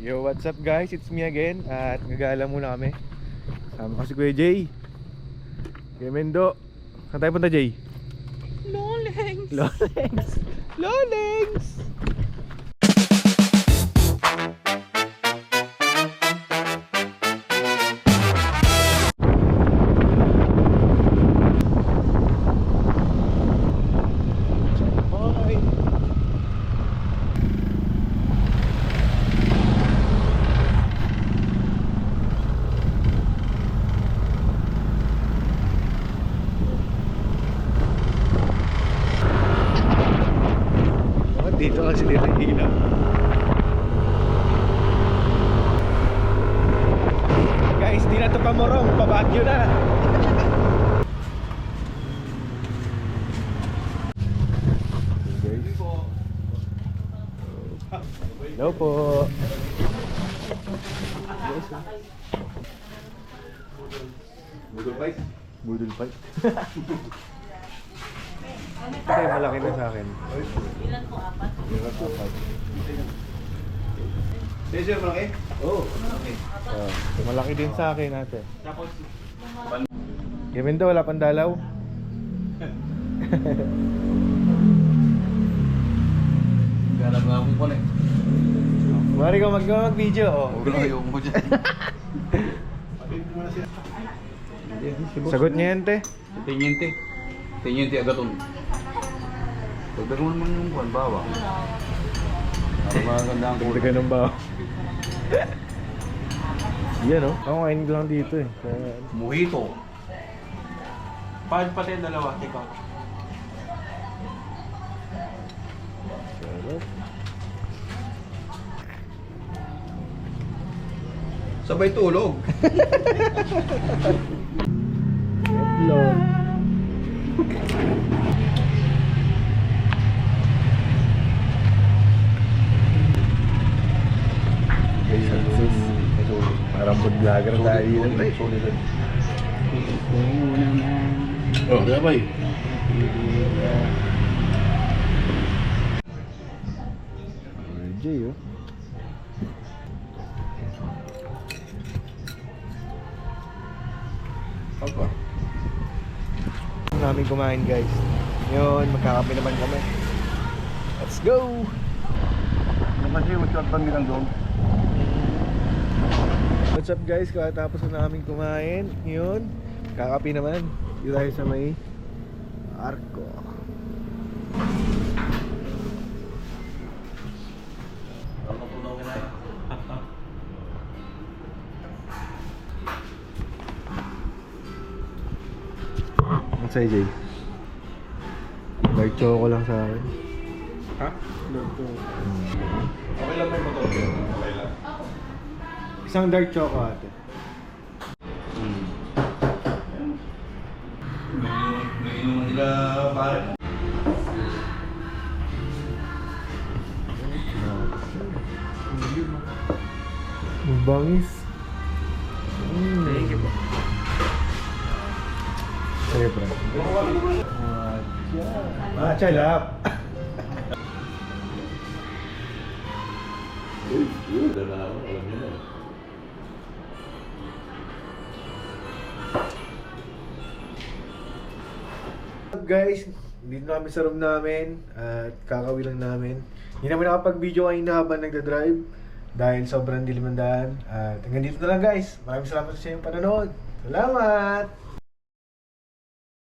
Yo, what's up guys? It's me again. At nagala muna kami. Sama ko si Kuya Jay, Kuya Mendo. Saan tayo punta, Jay? Lolings! Lolings! Lolings! Dito kasi dito yung ilaw. Guys, di na to Kamorong, pabagyo na. Hello po. Budol fight? Budol fight. Kasi malaki na sa akin. Ilan po? Apat? Apat. Sir, malaki? Oo. Malaki din sa akin ate. Kevin daw, wala pang dalaw. Ganap nga akong connect. Mari ka mag-video. Huwag lang ayaw mo dyan. Sagot niya yan, te. Teniente. Teniente Agaton. Dagdagan mo naman yung kuwan, bawa. Para maganda ang kulay. Dagdagan ng bawa. Yan oh. Ako kainin ko lang dito eh. Kaya... Mojito. Pati yung dalawa, take out. Sarap. Sabay tulog. Hello. Parang food vlogger tayo yun. Oh, dabay. RJ oh. Apa? Namin kumain guys. Yun, magkakape naman kami. Let's go! Kasi utsat bang nilang doon? What's up guys? Katapos na namin kumain. Yun, kakape naman. Dito tayo sa may Arco. Ang sa'yo, Jay? Dark choco lang sa akin. Ha? Okay lang ba yung motor? Okay lang. Isang dark choco ate. May inuman nila pare. Ang bangis. Thank you po. Sa'yo, bro. Machalap. Guys, dito na kami sa room namin at kakawin lang namin. Hindi namin nakapag-video kanina habang nagda-drive dahil sobrang dilim ng daan. At hanggang dito na lang guys. Maraming salamat sa inyong panonood. Salamat!